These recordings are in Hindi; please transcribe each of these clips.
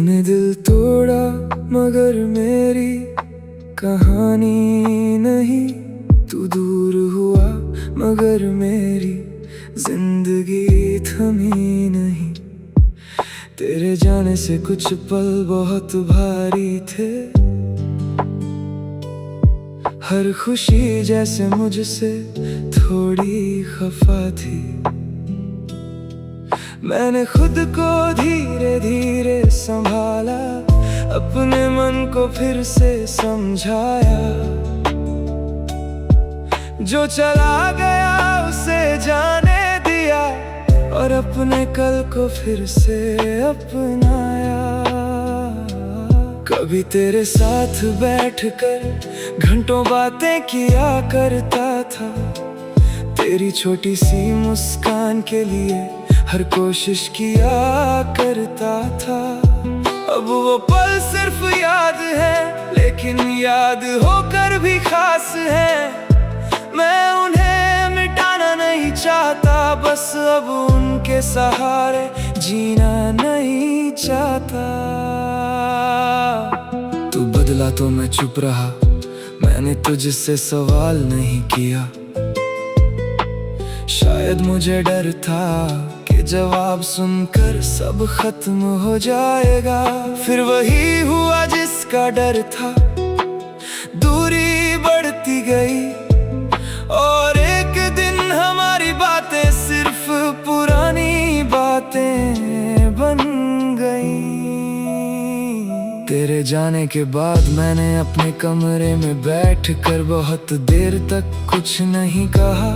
तूने दिल तोड़ा मगर मेरी कहानी नहीं, तू दूर हुआ मगर मेरी जिंदगी थमी नहीं। तेरे जाने से कुछ पल बहुत भारी थे, हर खुशी जैसे मुझसे थोड़ी खफा थी। मैंने खुद को धीरे धीरे संभाला, अपने मन को फिर से समझाया। जो चला गया उसे जाने दिया और अपने कल को फिर से अपनाया। कभी तेरे साथ बैठकर घंटों बातें किया करता था, तेरी छोटी सी मुस्कान के लिए हर कोशिश किया करता था। अब वो पल सिर्फ याद है, लेकिन याद होकर भी खास है। मैं उन्हें मिटाना नहीं चाहता, बस अब उनके सहारे जीना नहीं चाहता। तू बदला तो मैं चुप रहा, मैंने तुझसे सवाल नहीं किया। शायद मुझे डर था कि जवाब सुनकर सब खत्म हो जाएगा। फिर वही हुआ जिसका डर था, दूरी बढ़ती गई और एक दिन हमारी बातें सिर्फ पुरानी बातें बन गई। तेरे जाने के बाद मैंने अपने कमरे में बैठकर बहुत देर तक कुछ नहीं कहा।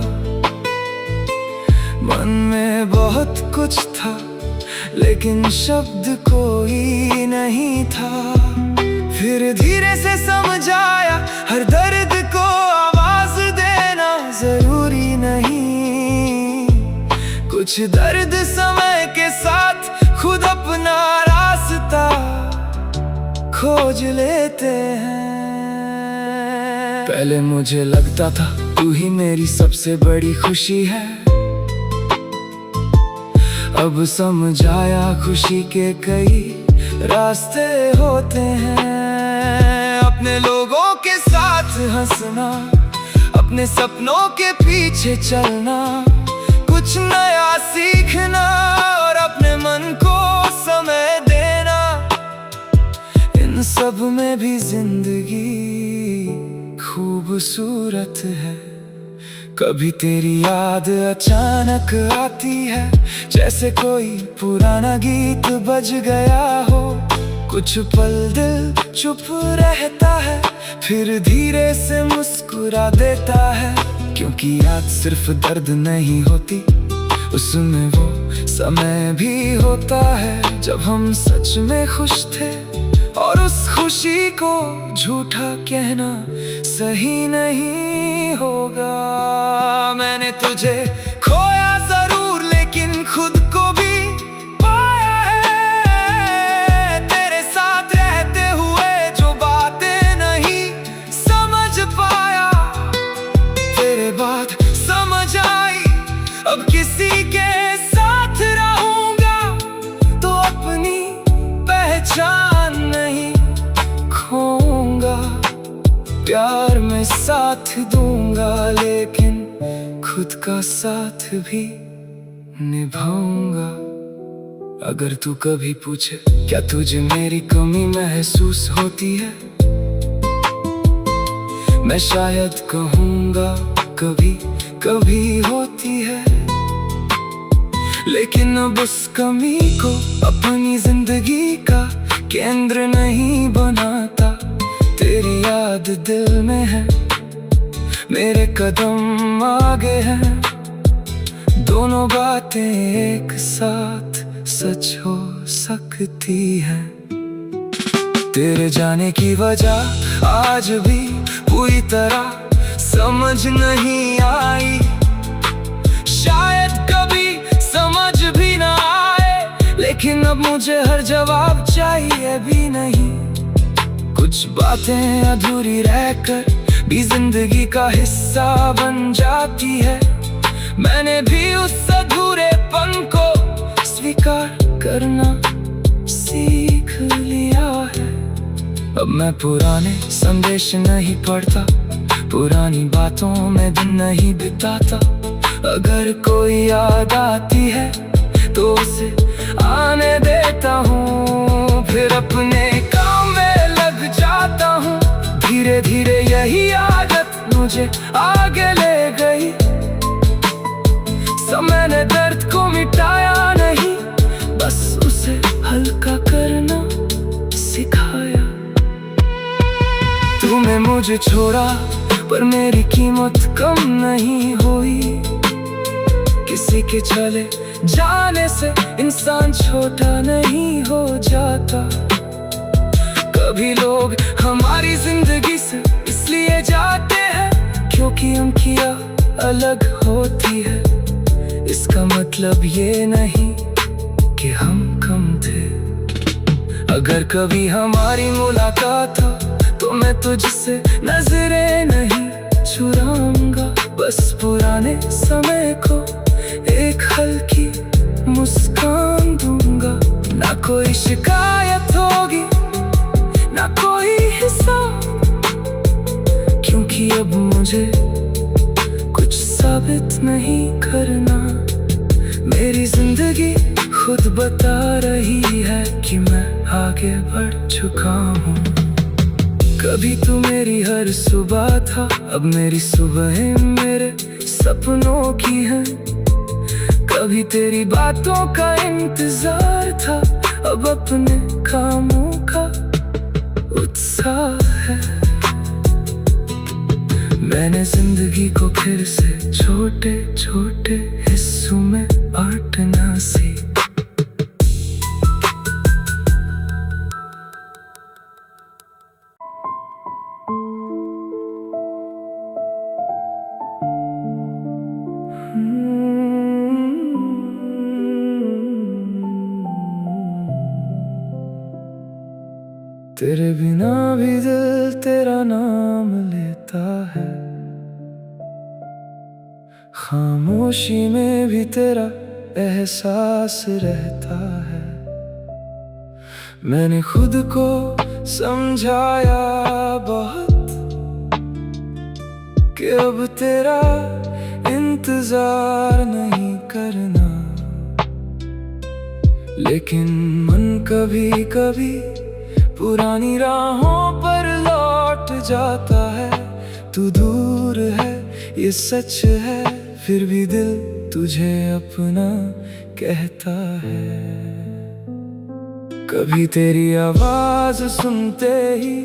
मन में बहुत कुछ था, लेकिन शब्द कोई नहीं था। फिर धीरे से समझ आया, हर दर्द को आवाज देना जरूरी नहीं। कुछ दर्द समय के साथ खुद अपना रास्ता खोज लेते हैं। पहले मुझे लगता था तू ही मेरी सबसे बड़ी खुशी है, अब समझ आया खुशी के कई रास्ते होते हैं। अपने लोगों के साथ हंसना, अपने सपनों के पीछे चलना, कुछ नया सीखना और अपने मन को समय देना, इन सब में भी जिंदगी खूबसूरत है। कभी तेरी याद अचानक आती है, जैसे कोई पुराना गीत बज गया हो। कुछ पल दिल चुप रहता है, फिर धीरे से मुस्कुरा देता है। क्योंकि याद सिर्फ दर्द नहीं होती, उसमें वो समय भी होता है जब हम सच में खुश थे। और उस खुशी को झूठा कहना सही नहीं होगा। मैंने तुझे खोया जरूर, लेकिन खुद को भी पाया है। तेरे साथ रहते हुए जो बातें नहीं समझ पाया, तेरे बाद समझ आई अब किसी के साथ रहूंगा तो अपनी पहचान नहीं खोऊंगा। प्यार में साथ दूंगा, लेकिन खुद का साथ भी निभाऊंगा। अगर तू कभी पूछे क्या तुझे मेरी कमी महसूस होती है, मैं शायद कहूँगा कभी कभी होती है। लेकिन अब उस कमी को अपनी जिंदगी का केंद्र नहीं बनाता। तेरी याद दिल में है, मेरे कदम आगे हैं। दोनों बातें एक साथ सच हो सकती हैं। तेरे जाने की वजह आज भी पूरी तरह समझ नहीं आई। शायद कभी समझ भी ना आए, लेकिन अब मुझे हर जवाब चाहिए भी नहीं। कुछ बातें अधूरी रहकर भी जिंदगी का हिस्सा बन जाती है। मैंने भी उस अधूरेपन को स्वीकार करना सीख अब मैं पुराने संदेश नहीं पढ़ता, पुरानी बातों में दिन नहीं बिताता। अगर कोई याद आती है तो उसे आने देता हूँ, फिर अपने काम में लग जाता हूँ। धीरे धीरे यही आदत मुझे आगे ले गई। समय ने दर्द को मिटाया नहीं, बस उसे हल्का करना सिखाया। तूने मुझे छोड़ा पर मेरी कीमत कम नहीं हुई। किसी के चले जाने से इंसान छोटा नहीं हो जाता। कभी लोग हमारी जिंदगी से इसलिए जाते हैं क्योंकि उनकी अलग होती है। इसका मतलब ये नहीं कि हम कम थे। अगर कभी हमारी मुलाकात हो तो मैं तुझसे नजरें नहीं चुराऊंगा। बस पुराने समय को एक हल्की मुस्कान दूंगा। ना कोई शिकायत होगी, ना कोई हिसाब, क्योंकि अब मुझे कुछ साबित नहीं करना। मेरी जिंदगी खुद बता रही है कि मैं आगे बढ़ चुका हूँ। कभी तू मेरी हर सुबह था, अब मेरी सुबहें मेरे सपनों की हैं। कभी तेरी बातों का इंतजार था, अब अपने कामों का उत्साह है। मैंने जिंदगी को फिर से छोटे छोटे हिस्सों में बांटना सीखा। तेरे बिना भी दिल तेरा नाम लेता है, खामोशी में भी तेरा एहसास रहता है। मैंने खुद को समझाया बहुत कि अब तेरा इंतजार नहीं करना, लेकिन मन कभी कभी पुरानी राहों पर लौट जाता है। तू दूर है ये सच है, फिर भी दिल तुझे अपना कहता है। कभी तेरी आवाज सुनते ही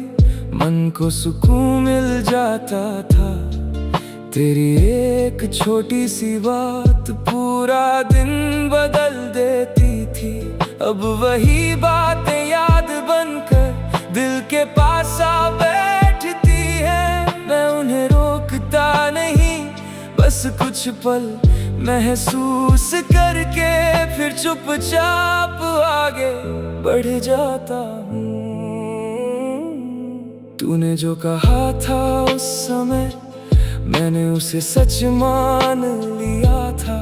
मन को सुकून मिल जाता था। तेरी एक छोटी सी बात पूरा दिन बदल देती थी। अब वही बातें याद बनकर दिल के पास आ बैठती है। मैं उन्हें रोकता नहीं, बस कुछ पल महसूस करके फिर चुपचाप आगे बढ़ जाता हूँ। तूने जो कहा था उस समय मैंने उसे सच मान लिया था।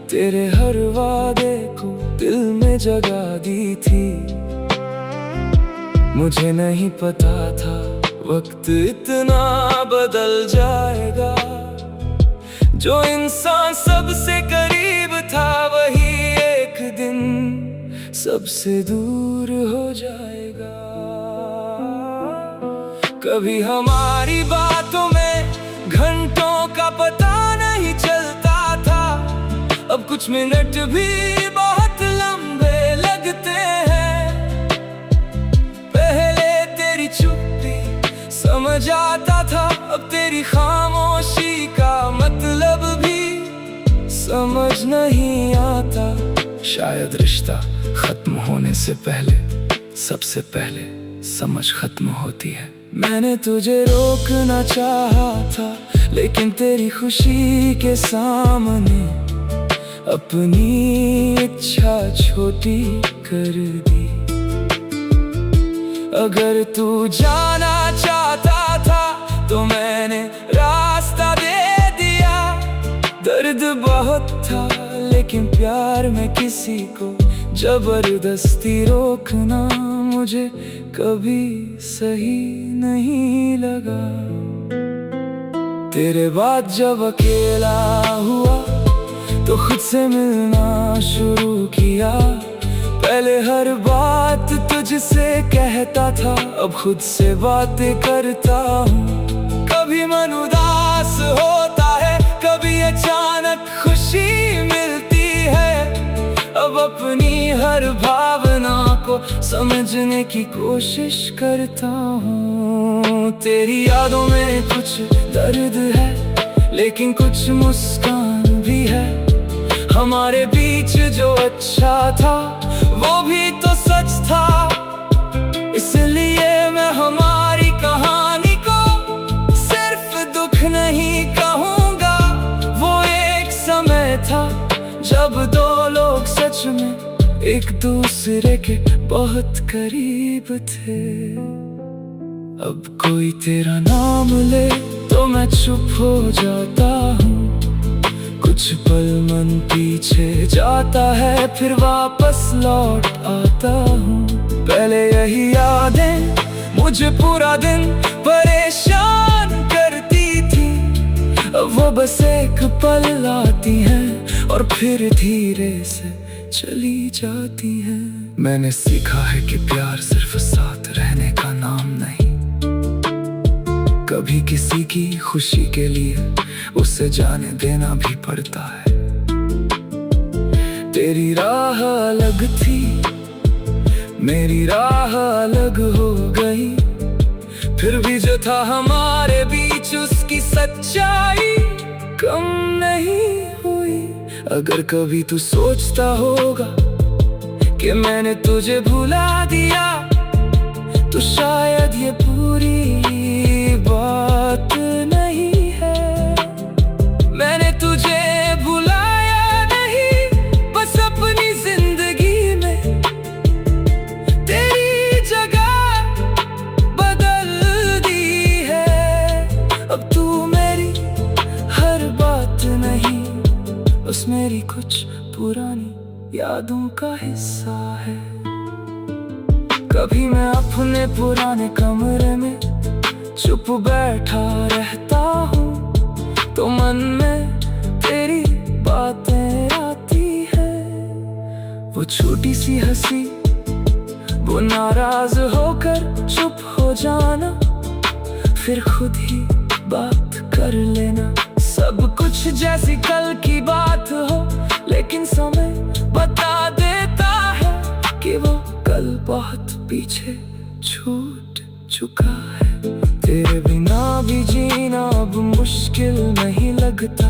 तेरे हर वादे को दिल में जगा दी थी। मुझे नहीं पता था वक्त इतना बदल जाएगा। जो इंसान सबसे करीब था वही एक दिन सबसे दूर हो जाएगा। कभी हमारी बातों में घंटों का पता नहीं चलता था। अब कुछ मिनट भी बहुत लंबे लगते हैं। पहले तेरी चुप्पी समझ आता था, अब तेरी खामोशी का मतलब भी समझ नहीं आता। शायद रिश्ता खत्म होने से पहले सबसे पहले समझ खत्म होती है। मैंने तुझे रोकना चाहा था, लेकिन तेरी खुशी के सामने अपनी इच्छा छोटी कर दी। अगर तू जाना चाहता था तो मैंने रास्ता दे दिया। दर्द बहुत था लेकिन प्यार में किसी को जबरदस्ती रोकना मुझे कभी सही नहीं लगा। तेरे बाद जब अकेला हुआ तो खुद से मिलना शुरू किया। पहले हर बात तुझसे कहता था, अब खुद से बातें करता हूँ। कभी मन उदास होता है, कभी अचानक खुशी मिलती है। अब अपनी हर भावना को समझने की कोशिश करता हूँ। तेरी यादों में कुछ दर्द है, लेकिन कुछ मुस्कान भी है। हमारे बीच जो अच्छा था वो भी तो सच था। इसलिए मैं हमारी कहानी को सिर्फ दुख नहीं कहूँगा। वो एक समय था जब दो लोग सच में एक दूसरे के बहुत करीब थे। अब कोई तेरा नाम ले तो मैं चुप हो जाता हूँ। कुछ पल मन पीछे जाता है, फिर वापस लौट आता हूँ। पहले यही यादें मुझे पूरा दिन परेशान करती थी। अब वो बस एक पल लाती हैं और फिर धीरे से चली जाती हैं। मैंने सीखा है कि प्यार सिर्फ साथ रहने का नाम नहीं, कभी किसी की खुशी के लिए उसे जाने देना भी पड़ता है। तेरी राह अलग थी, मेरी राह अलग हो गई। फिर भी जो था हमारे बीच उसकी सच्चाई कम नहीं हुई। अगर कभी तू सोचता होगा कि मैंने तुझे भुला दिया, तो शायद ये पूरी बात नहीं है। मैंने तुझे भुलाया नहीं, बस अपनी जिंदगी में तेरी जगह बदल दी है। अब तू मेरी हर बात नहीं, बस मेरी कुछ पुरानी यादों का हिस्सा है। कभी मैं अपने पुराने कमरे में चुप बैठा रहता हूँ, तो मन में तेरी बातें आती है। वो छोटी सी हंसी, वो नाराज होकर चुप हो जाना, फिर खुद ही बात कर लेना। सब कुछ जैसी कल की बात हो, लेकिन समय बता देता है कि वो कल बहुत पीछे छूट चुका है। तेरे बिना भी जीना अब मुश्किल नहीं लगता।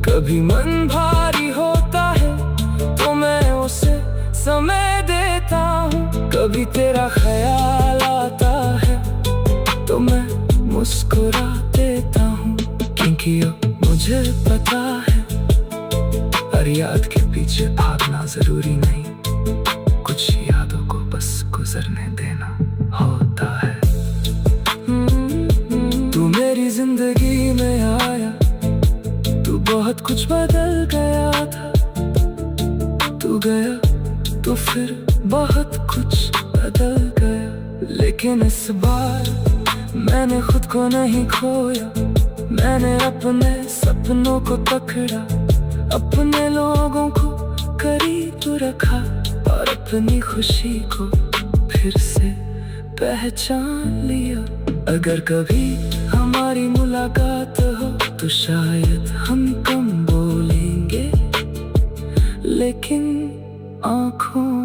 कभी मन भारी होता है तो मैं उसे समय देता हूँ। कभी तेरा ख्याल आता है तो मैं मुस्कुरा देता हूँ, क्योंकि अब मुझे पता है हर याद के पीछे भागना जरूरी नहीं, कुछ यादों को बस गुजरने देना होता है। तू मेरी जिंदगी में आया, तू बहुत कुछ बदल गया था। तू गया तो फिर बहुत कुछ बदल गया, लेकिन इस बार मैंने खुद को नहीं खोया। मैंने अपने सपनों को पकड़ा, अपने लोगों को करीब रखा और अपनी खुशी को फिर से पहचान लिया। अगर कभी हमारी मुलाकात हो तो शायद हम कम बोलेंगे, लेकिन आँखों